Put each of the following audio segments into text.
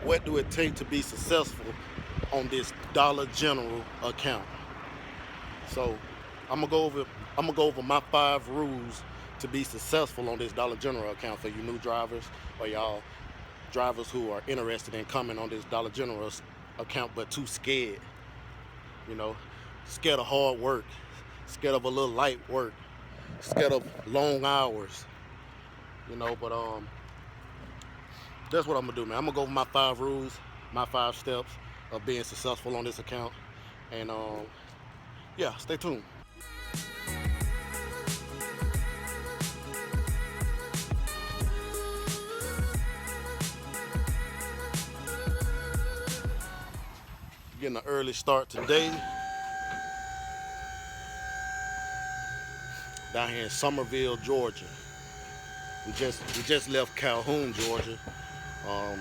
what do it take to be successful on this Dollar General account. So I'm gonna go over my 5 rules to be successful on this Dollar General account for you new drivers or y'all drivers who are interested in coming on this Dollar General account but too scared. You know, scared of hard work, scared of a little light work, scared of long hours. But that's what I'm gonna do, man. I'm gonna go over my 5 rules, my 5 steps of being successful on this account, and yeah, stay tuned. Getting an early start today down here in Summerville, Georgia. We just left Calhoun, Georgia.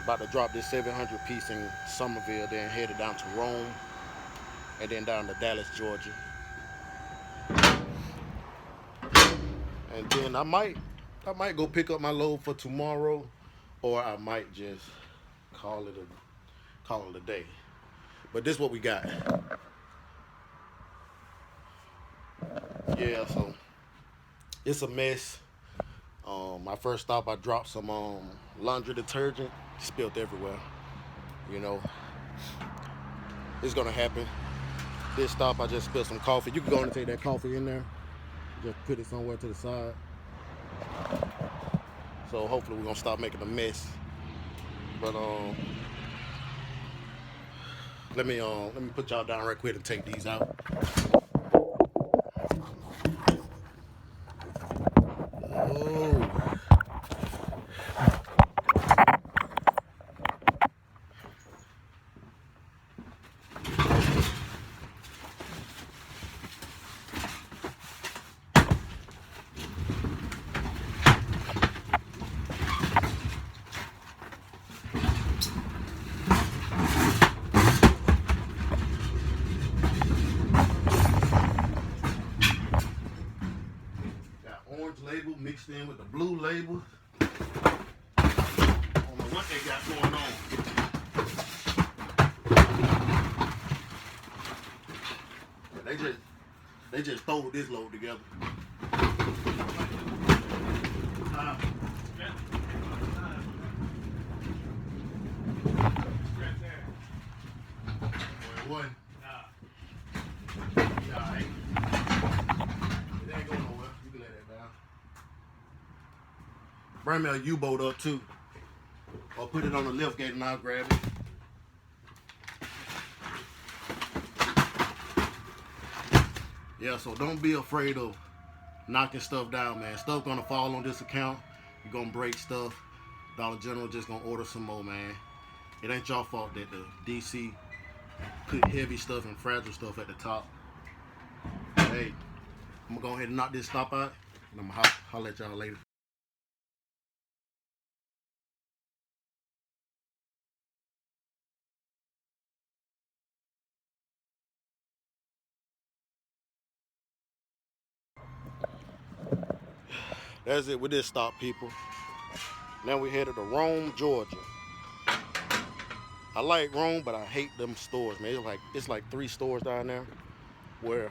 About to drop this 700 piece in Summerville, then headed down to Rome, and then down to Dallas, Georgia. And then I might go pick up my load for tomorrow, or I might just call it a day. But this is what we got. Yeah, so it's a mess. My first stop, I dropped some laundry detergent, spilled everywhere. You know, it's gonna happen. This stop, I just spilled some coffee. You can go and take that coffee in there. Just put it somewhere to the side. So hopefully we're gonna stop making a mess. But let me put y'all down right quick and take these out. Oh. Orange label mixed in with the blue label. I don't know what they got going on. Yeah, they just throw this load together. What? Yeah, it ain't going nowhere. You can let that down. Bring me a U-boat up too. Or put it on the lift gate and I'll grab it. Yeah, so don't be afraid of knocking stuff down, man. Stuff gonna fall on this account. You're gonna break stuff. Dollar General just gonna order some more, man. It ain't your fault that the DC put heavy stuff and fragile stuff at the top. Hey, I'm gonna go ahead and knock this stop out, and I'm gonna holler at y'all later. That's it with this stop, people. Now we headed to Rome, Georgia. I like Rome, but I hate them stores, man. It's like 3 stores down there where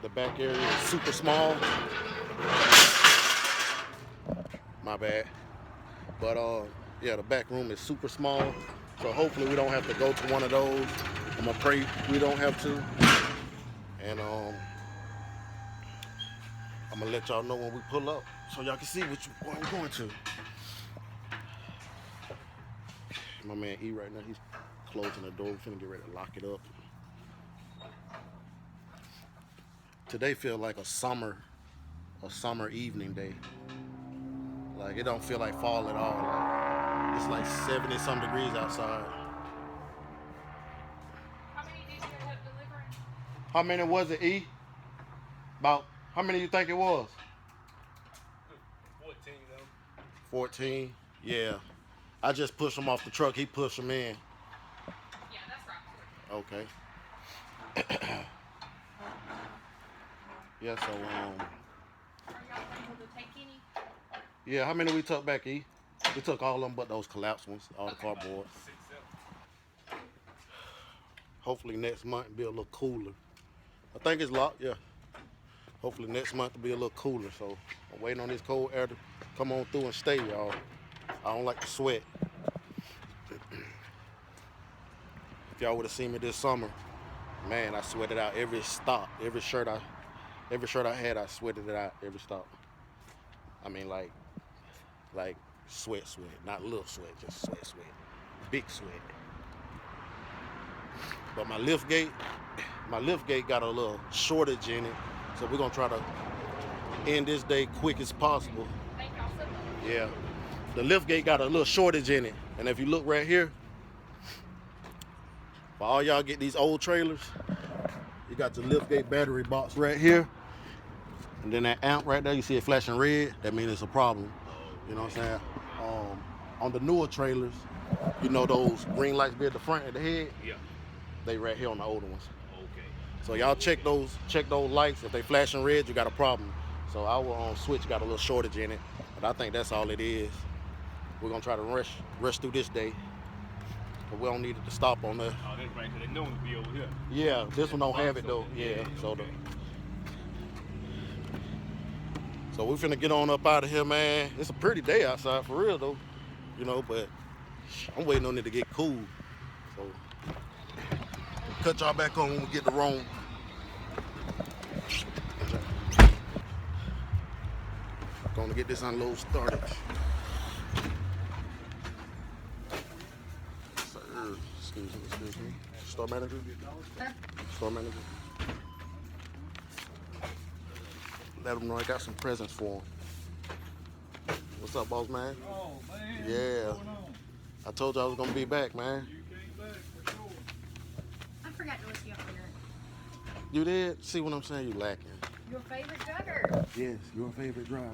the back area is super small. My bad. But yeah, the back room is super small. So hopefully we don't have to go to one of those. I'm gonna pray we don't have to. And I'm gonna let y'all know when we pull up so y'all can see what we're going to. My man E right now, he's closing the door. We're finna get ready to lock it up. Today feels like a summer evening day. Like it don't feel like fall at all. Like, it's like 70 some degrees outside. How many did you end up delivering? How many was it, E? About how many you think it was? 14 though. 14? Yeah. I just pushed him off the truck. He pushed him in. Yeah, that's right. Okay. Yeah, so Are y'all able to take any? yeah, how many we took back, E? We took all of them but those collapsed ones, all the cardboard. 6, 7. hopefully next month be a little cooler. I think it's locked, yeah. Hopefully next month will be a little cooler. So I'm waiting on this cold air to come on through and stay, y'all. I don't like to sweat. If y'all would have seen me this summer, man, I sweated out every stop, every shirt I had, I sweated it out every stop. I mean, like sweat, not little sweat, just sweat, big sweat. But my lift gate got a little shortage in it, so we're gonna try to end this day quick as possible. Thank y'all so much. Yeah, the lift gate got a little shortage in it, and if you look right here, for all y'all get these old trailers, you got the lift gate battery box right here, and then that amp right there, you see it flashing red, that means it's a problem. You know what I'm saying? On the newer trailers, you know those green lights be at the front of the head? Yeah. They right here on the older ones. Okay. So y'all check those lights. If they flashing red, you got a problem. So our switch got a little shortage in it, but I think that's all it is. We're gonna try to rush through this day, but we don't need it to stop on there. Oh, that's right, 'cause they know to be over here. Yeah, this one don't have it though. Yeah, so okay. So we finna get on up out of here, man. It's a pretty day outside for real though, you know, but I'm waiting on it to get cool. So cut y'all back on when we get the wrong. Gonna get this unload started. Sir, excuse me. Store manager? Store manager? Let them know I got some presents for them. What's up, boss man? Oh, man. Yeah. What's going on? I told you I was gonna be back, man. You came back for sure. I forgot to look you up here. You did? See what I'm saying? You lacking. Your favorite drugger. Yes, your favorite driver.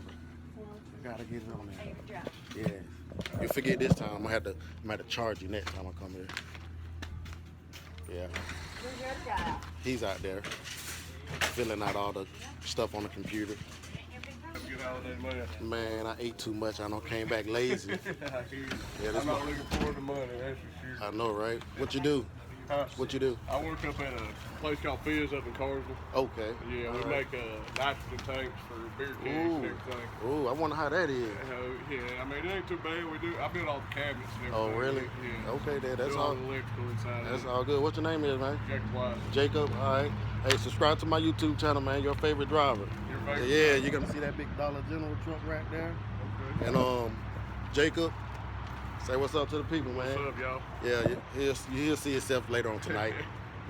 I gotta get it on there. Favorite driver. Yes. You forget this time. I'm gonna have to charge you next time I come here. Yeah. Where's your other guy out? He's out there filling out all the stuff on the computer. Have a good holiday, man. Man, I ate too much. I done came back lazy. I hear you. Yeah, this I'm not one- looking forward to money, that's for sure. I know, right? What you do? Huh? What you do? I work up at a place called Fizz up in Carsville. Okay. Yeah, we All make nitrogen tanks for beer kegs and everything. Ooh, I wonder how that is. Yeah, I mean, it ain't too bad. I built all the cabinets and everything. Oh, really? Yeah. Okay, then that's Do all. the electrical inside. That's of it. all good. What your name is, man? Jack Wise. Jacob. All right. Hey, subscribe to my YouTube channel, man. Your favorite driver. Your favorite? Yeah, you're gonna see that big Dollar General truck right there. Okay. And Jacob, say what's up to the people, man. What's up, y'all? Yeah, he'll see himself later on tonight.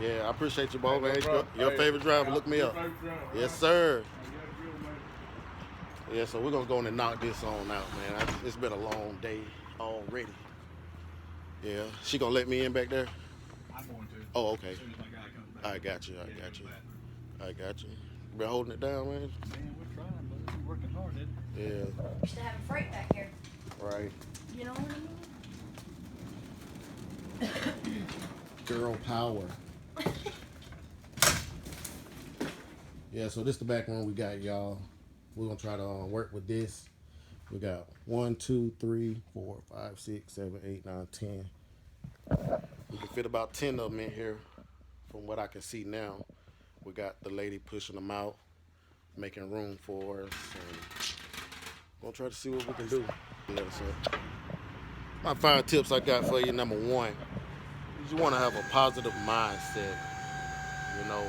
Yeah, I appreciate you, boy, man. No problem. Your Hey, favorite driver, y'all- look me your up. favorite driver, Yes, right? sir. You got a good one. Yeah, so we're gonna go in and knock this on out, man. It's been a long day already. Yeah, she gonna let me in back there? I'm going to. Oh, okay. As soon as my guy comes back. I got you. Yeah, go back. I got you. Been holding it down, man. Man, we're trying, but we're working hard, isn't it? Yeah, Used to have a freight back here. right. You know what I mean? Girl power. Yeah, so this is the back room we got, y'all. We're gonna try to work with this. We got 1, 2, 3, 4, 5, 6, 7, 8, 9, 10. We can fit about 10 of them in here from what I can see now. We got the lady pushing them out, making room for us, and we're gonna try to see what we can do. Yeah, so my 5 tips I got for you. Number 1, you want to have a positive mindset. You know,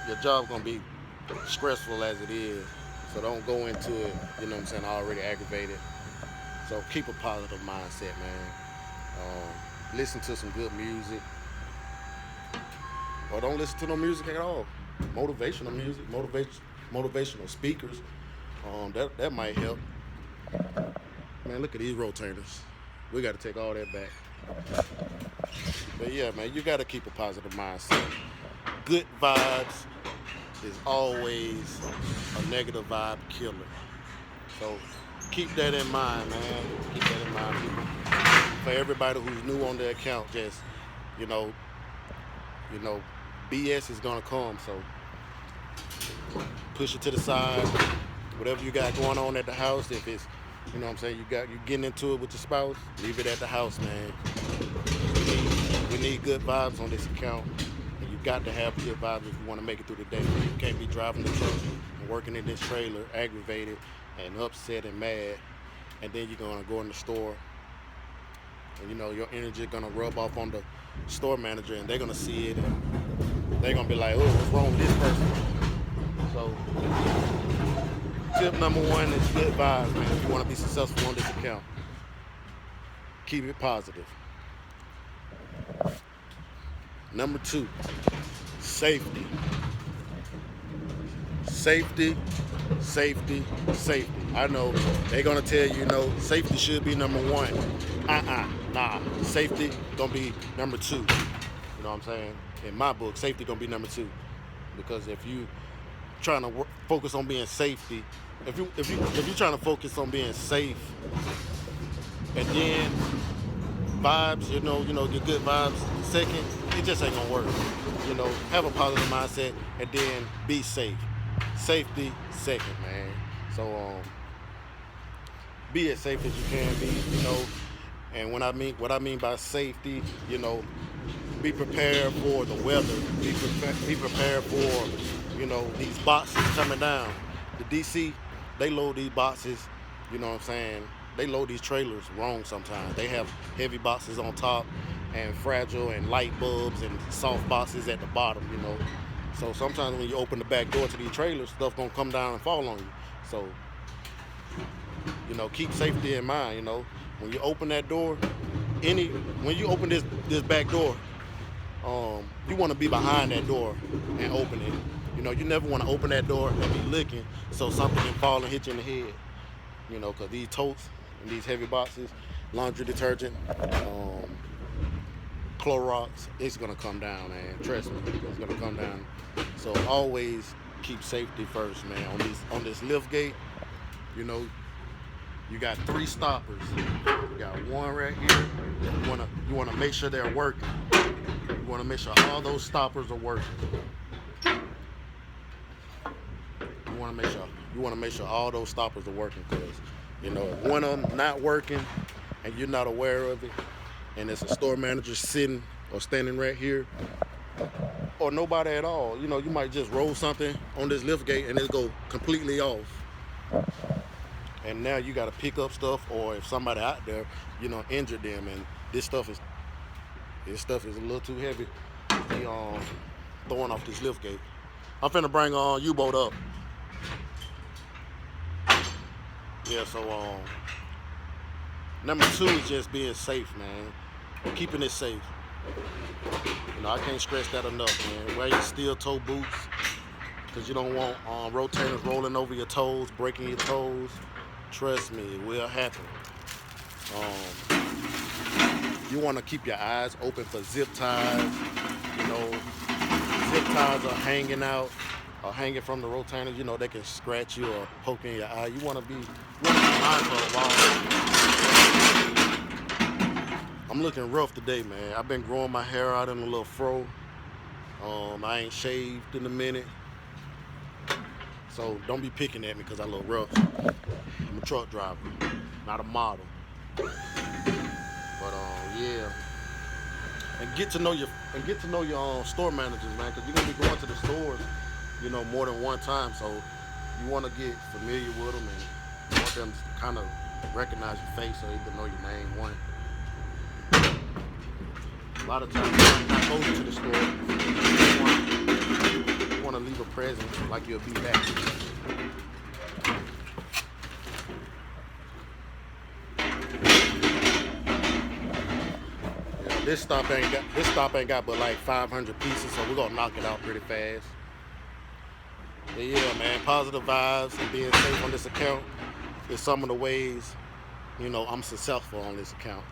your job's gonna be stressful as it is, so don't go into it, you know what I'm saying, already aggravated. So keep a positive mindset, man. Listen to some good music, or don't listen to no music at all. Motivational music, motivational speakers, that might help. Man, look at these rotators. We got to take all that back. But yeah, man, you got to keep a positive mindset. Good vibes is always a negative vibe killer. So keep that in mind, man. Keep that in mind, people. For everybody who's new on the account, just, you know, BS is gonna come. So push it to the side. Whatever you got going on at the house, if it's, you know what I'm saying, you getting into it with your spouse, leave it at the house, man. We need need good vibes on this account. And you got to have good vibes if you want to make it through the day. You can't be driving the truck and working in this trailer, aggravated and upset and mad. And then you're going to go in the store. And your energy is going to rub off on the store manager, and they're going to see it, and they're going to be like, oh, what's wrong with this person? So tip number one is good vibes, man. If you want to be successful on this account, keep it positive. Number two, safety. Safety, safety, safety. I know they're gonna tell you, safety should be number one. Nah. Safety gonna be number two. You know what I'm saying? In my book, safety gonna be number two. Because if you trying to focus on being safety, if you trying to focus on being safe, and then vibes, your good vibes second, it just ain't gonna work. Have a positive mindset and then be safe. Safety second, man. So be as safe as you can be, and what I mean by safety, be prepared for the weather. Be prepared for, these boxes coming down. The DC, they load these boxes, you know what I'm saying? They load these trailers wrong sometimes. They have heavy boxes on top and fragile and light bulbs and soft boxes at the bottom, So sometimes when you open the back door to these trailers, stuff gonna come down and fall on you. So, keep safety in mind, When you open that door, when you open this back door, you wanna be behind that door and open it. You never wanna open that door and be looking so something can fall and hit you in the head. Cause these totes and these heavy boxes, laundry detergent, Clorox, it's gonna come down, man. Trust me, it's gonna come down. So always keep safety first, man. On this lift gate, you got 3 stoppers. You got one right here. You wanna make sure they're working. You wanna make sure all those stoppers are working. You wanna make sure all those stoppers are working, because if one of them not working and you're not aware of it, and it's a store manager sitting or standing right here, or nobody at all, you might just roll something on this lift gate and it go completely off. And now you got to pick up stuff, or if somebody out there, injured them, and this stuff is a little too heavy to be throwing off this lift gate. I'm finna bring U-boat up. Yeah, so number 2 is just being safe, man. Keeping it safe. I can't stress that enough, man. Wear your steel toe boots, because you don't want rotators rolling over your toes, breaking your toes. Trust me, it will happen. You want to keep your eyes open for zip ties. Zip ties are hanging out, or hanging from the rotators. They can scratch you or poke in your eye. You want to be mindful of all. I'm looking rough today, man. I've been growing my hair out in a little fro. I ain't shaved in a minute. So don't be picking at me because I look rough. I'm a truck driver, not a model. But yeah. And get to know your store managers, man, because you're gonna be going to the stores, more than one time. So you want to get familiar with them, and you want them to kind of recognize your face so they can know your name. One. A lot of times when I go to the store, you want to leave a present like you'll be back. Yeah, this stop ain't got but like 500 pieces, so we're gonna knock it out pretty fast. But yeah, man, positive vibes and being safe on this account is some of the ways, I'm successful on this account.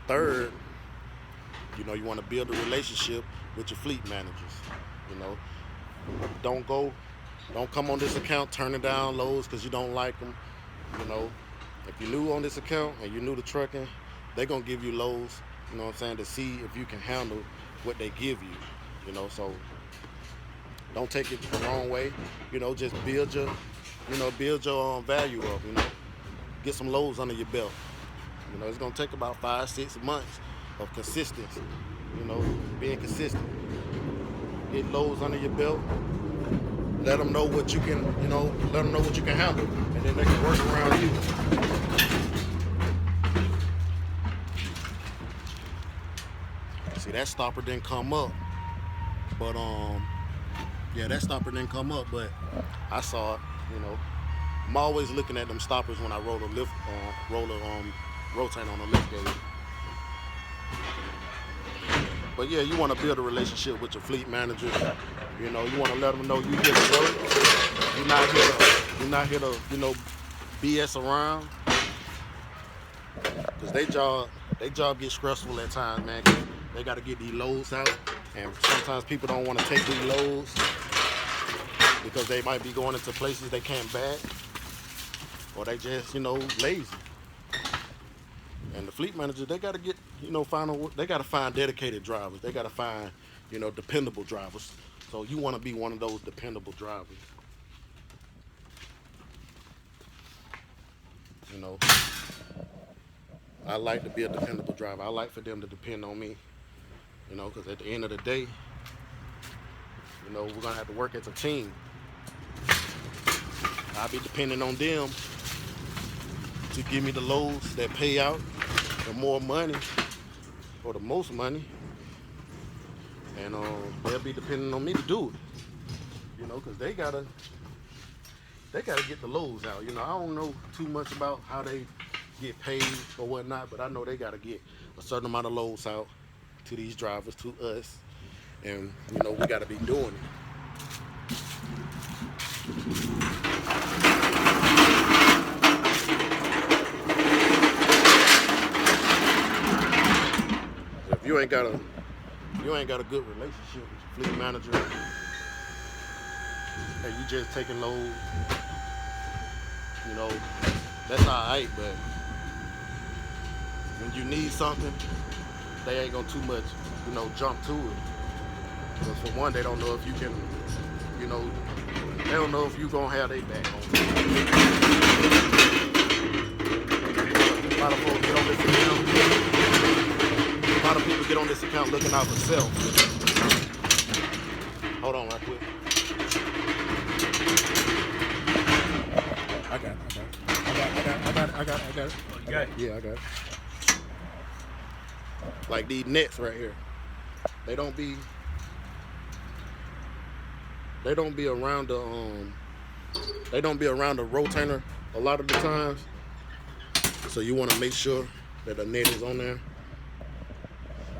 Third, you want to build a relationship with your fleet managers. Don't come on this account turning down loads because you don't like them. If you're new on this account and you're new to trucking, they're gonna give you loads, to see if you can handle what they give you. So don't take it the wrong way. Just build your value up. Get some loads under your belt. It's gonna take about 5-6 months of consistency. You know, being consistent. Get loads under your belt. Let them know what you can, let them know what you can handle, and then they can work around you. See, that stopper didn't come up, but yeah, that stopper didn't come up, but I saw it. I'm always looking at them stoppers when I roll a rotator on a lift gauge. But yeah, you want to build a relationship with your fleet manager. You want to let them know you here to work. You're not here to BS around. Cause they job gets stressful at times, man. They got to get these loads out, and sometimes people don't want to take these loads because they might be going into places they can't back, or they just lazy. And the fleet manager, they got to get they got to find dedicated drivers. They got to find dependable drivers. So you want to be one of those dependable drivers. I like to be a dependable driver. I like for them to depend on me. Because at the end of the day, we're gonna have to work as a team. I'll be depending on them to give me the loads that pay out the more money or the most money, and they'll be depending on me to do it. Because they gotta get the loads out. I don't know too much about how they get paid or whatnot, but I know they gotta get a certain amount of loads out to these drivers, to us, and we gotta be doing it. If you ain't got a good relationship with your fleet manager, and you just taking loads, that's alright, but when you need something, they ain't gonna too much, jump to it. Because for one, they don't know if you can, they don't know if you gonna have their back on it. A lot of folks get on this account. A lot of people get on this account looking out for self. Hold on right quick. I got it. Oh, you got it? Yeah, I got it. Like these nets right here. They don't be around the rotator a lot of the times. So you want to make sure that the net is on there.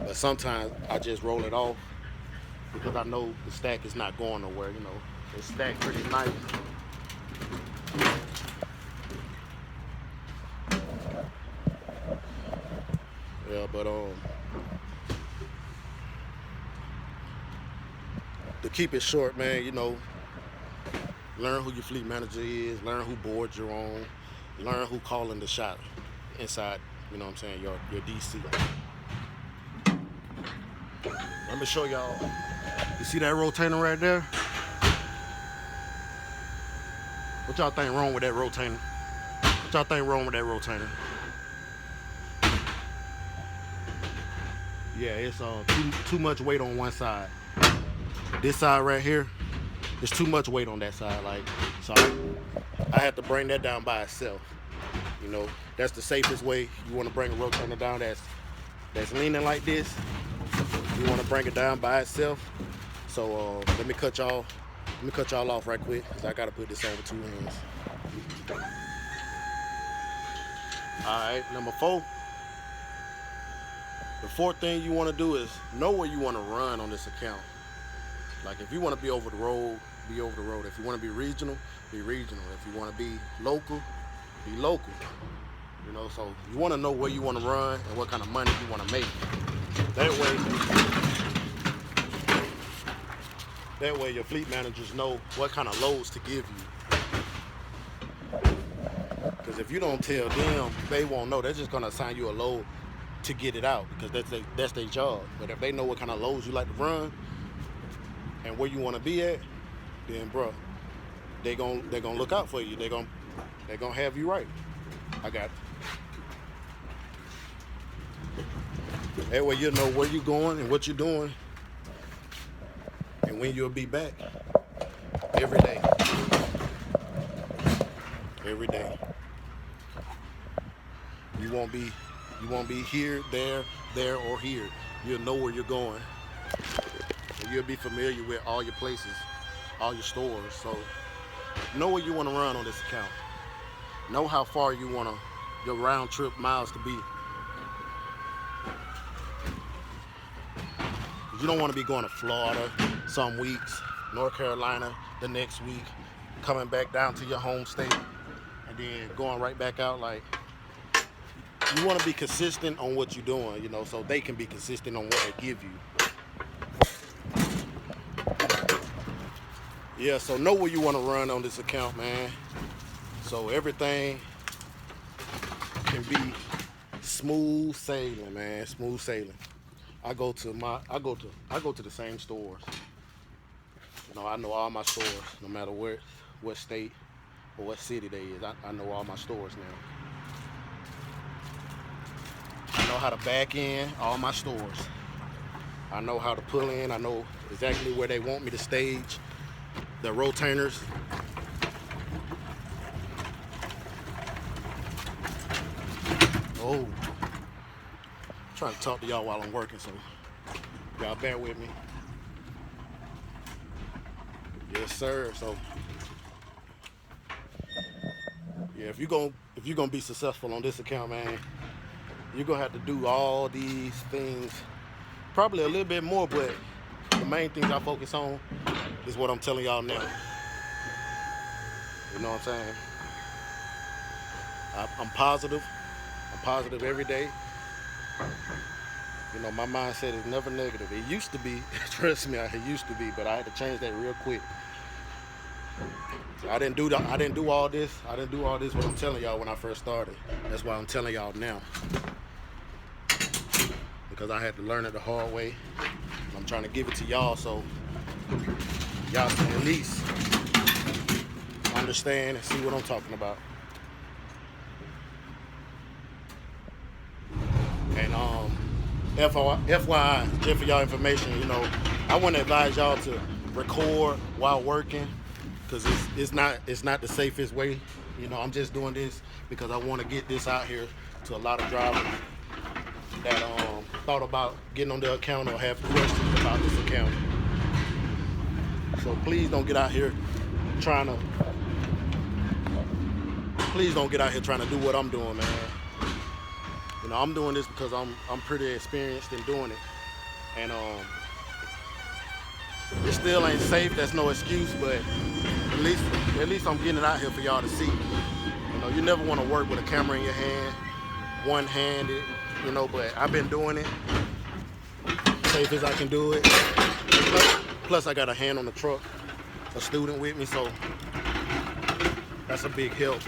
But sometimes I just roll it off because I know the stack is not going nowhere, It's stacked pretty nice. Yeah, but to keep it short, man, learn who your fleet manager is, learn who boards you're on, learn who calling the shot inside, your DC. Let me show y'all. You see that rotator right there? What y'all think wrong with that rotator? What y'all think wrong with that rotator? Yeah, it's too much weight on one side. This side right here, there's too much weight on that side. So I have to bring that down by itself. That's the safest way. You want to bring a rotator down that's leaning like this. You want to bring it down by itself. So let me cut y'all off right quick because I gotta put this on with 2 hands. All right, number 4. The 4th thing you want to do is know where you want to run on this account. Like if you want to be over the road, be over the road. If you want to be regional, be regional. If you want to be local, be local. So you want to know where you want to run and what kind of money you want to make. That way your fleet managers know what kind of loads to give you. Because if you don't tell them, they won't know. They're just going to assign you a load to get it out because that's their job. But if they know what kind of loads you like to run and where you want to be at, then bro, they're gonna look out for you. They're gonna have you right. I got it. That way you'll know where you're going and what you're doing and when you'll be back every day. Every day. You won't be here, there, or here. You'll know where you're going. And you'll be familiar with all your places, all your stores. So know where you want to run on this account. Know how far you want your round trip miles to be. You don't want to be going to Florida some weeks, North Carolina the next week, coming back down to your home state, and then going right back out. Like, you want to be consistent on what you're doing, you know, so they can be consistent on what they give you. Yeah, so know where you want to run on this account, man. So everything can be smooth sailing, man. Smooth sailing. I go to the same stores. You know, I know all my stores, no matter what state or what city they is. I know all my stores now. I know how to back in all my stores. I know how to pull in. I know exactly where they want me to stage the rotainers. Oh, I'm trying to talk to y'all while I'm working, so y'all bear with me. Yes, sir. So yeah, if you're gonna be successful on this account, man, you're gonna have to do all these things, probably a little bit more, but the main things I focus on is what I'm telling y'all now. You know what I'm saying? I'm positive. I'm positive every day. You know, my mindset is never negative. It used to be, trust me, it used to be, but I had to change that real quick. I didn't do all this. I didn't do all this what I'm telling y'all when I first started. That's why I'm telling y'all now. Because I had to learn it the hard way. I'm trying to give it to y'all so y'all can at least understand and see what I'm talking about. And FYI, just for y'all information, you know, I wouldn't advise y'all to record while working, because it's not the safest way. You know, I'm just doing this because I want to get this out here to a lot of drivers that thought about getting on the account or have questions about this account. So please don't get out here trying to do what I'm doing, man. You know, I'm doing this because I'm pretty experienced in doing it, and it still ain't safe. That's no excuse, but at least I'm getting it out here for y'all to see. You know, you never want to work with a camera in your hand, one-handed. You know, but I've been doing it safe as I can do it. Plus I got a hand on the truck, a student with me, so that's a big help.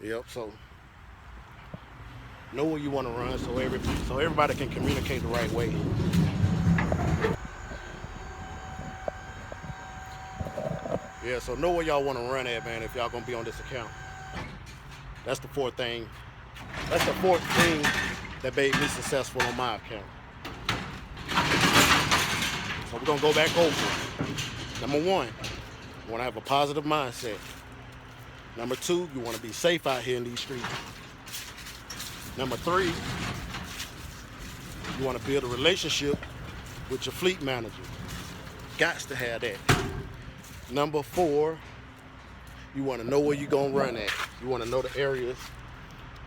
Yep, so know where you want to run so everybody can communicate the right way. Yeah, so know where y'all want to run at, man, if y'all gonna be on this account. That's the fourth thing. That's the fourth thing that made me successful on my account. So we're gonna go back over. Number one, you wanna have a positive mindset. Number two, you wanna be safe out here in these streets. Number three, you wanna build a relationship with your fleet manager. Gots to have that. Number four, you want to know where you're going to run at. You want to know the areas,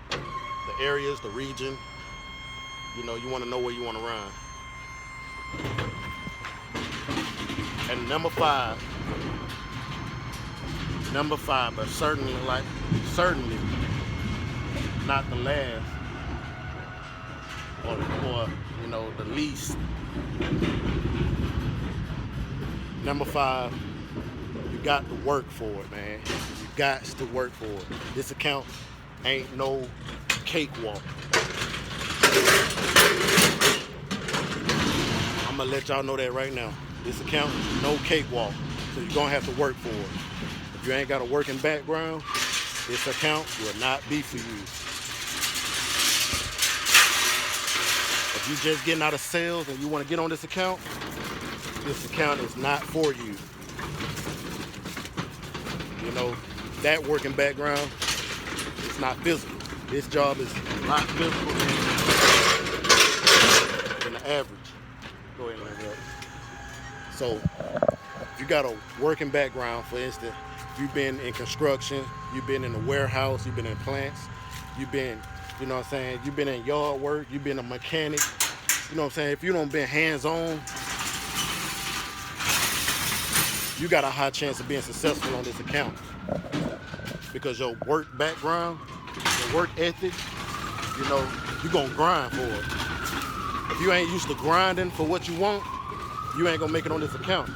the region. You know, you want to know where you want to run. And number five, but certainly not the last, or you know, the least. Number five, you got to work for it, man. You got to work for it. This account ain't no cakewalk. I'm gonna let y'all know that right now. This account, no cakewalk. So you're gonna have to work for it. If you ain't got a working background, this account will not be for you. If you just getting out of sales and you want to get on this account is not for you. You know, that working background is not physical. This job is a lot physical than the average. Go ahead and let it up. So, if you got a working background, for instance, you've been in construction, you've been in the warehouse, you've been in plants, you've been, you know what I'm saying, you've been in yard work, you've been a mechanic, you know what I'm saying, if you don't been hands-on, you got a high chance of being successful on this account. Because your work background, your work ethic, you know, you're gonna grind for it. If you ain't used to grinding for what you want, you ain't gonna make it on this account.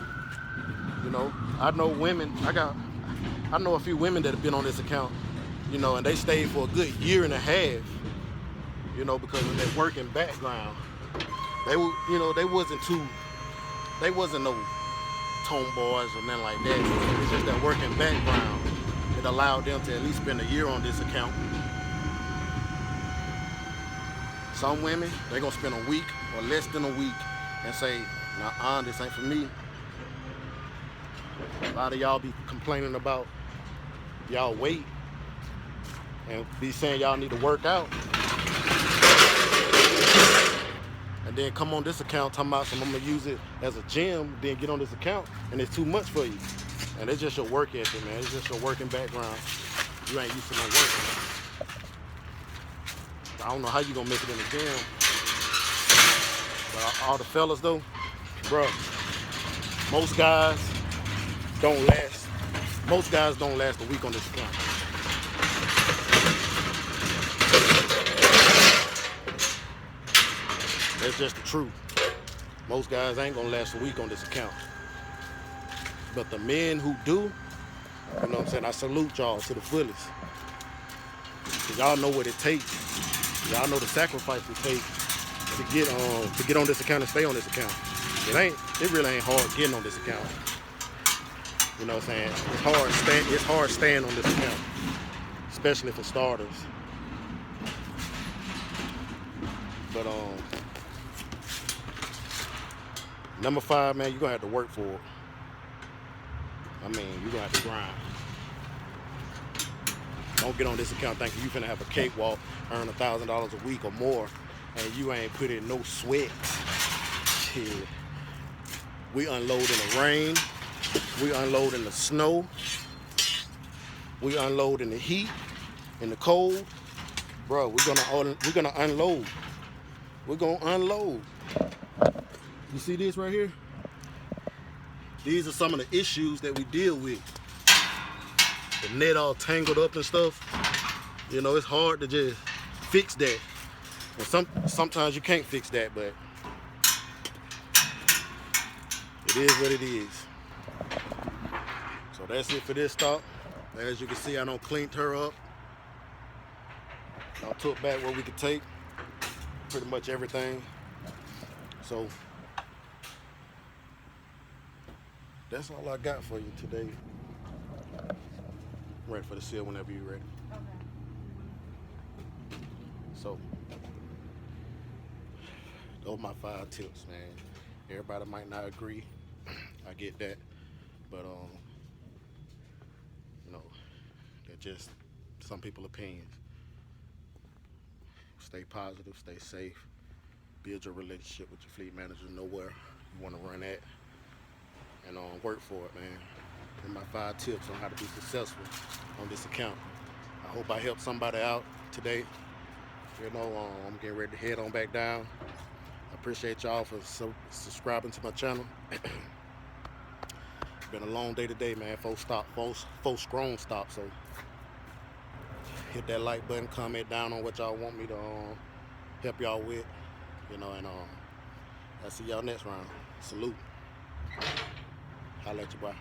You know, I know women, I know a few women that have been on this account, you know, and they stayed for a good year and a half, you know, because of their working background. They were, you know, they wasn't no tomboys or nothing like that. It's just that working background that allowed them to at least spend a year on this account. Some women, they gonna spend a week or less than a week and say, nah, this ain't for me. A lot of y'all be complaining about y'all weight and be saying y'all need to work out. And then come on this account talking about I'm gonna use it as a gym, then get on this account and it's too much for you. And it's just your work ethic, man. It's just your working background. You ain't used to no work. I don't know how you gonna make it in the gym. But all the fellas though, bro, most guys don't last a week on this account. That's just the truth. Most guys ain't gonna last a week on this account. But the men who do, you know what I'm saying, I salute y'all to the fullest. Cause y'all know what it takes. Y'all know the sacrifice it takes to get on this account and stay on this account. It really ain't hard getting on this account. You know what I'm saying? It's hard staying on this account, especially for starters. But number 5, man, you're gonna have to work for it. I mean, you're gonna have to grind. Don't get on this account thinking you finna have a cakewalk, earn $1,000 a week or more, and you ain't put in no sweat. Shit. We unload in the rain. We unload in the snow. We unload in the heat, in the cold. Bro, we're gonna unload. We're gonna unload. You see this right here? These are some of the issues that we deal with. The net all tangled up and stuff. You know, it's hard to just fix that. And sometimes you can't fix that, but it is what it is. So that's it for this stop. As you can see, I done cleaned her up. I took back what we could take. Pretty much everything. So that's all I got for you today. Ready for the seal whenever you're ready. Okay. So those are my 5 tips, man. Everybody might not agree. I get that. But you know, they're just some people's opinions. Stay positive, stay safe, build your relationship with your fleet manager, know where you want to run at, and work for it, man. And my 5 tips on how to be successful on this account. I hope I helped somebody out today. You know, I'm getting ready to head on back down. I appreciate y'all for subscribing to my channel. It's been a long day today, man. 4 strong stops. So hit that like button, comment down on what y'all want me to help y'all with. You know, and I'll see y'all next round. Salute. Holla at your boy.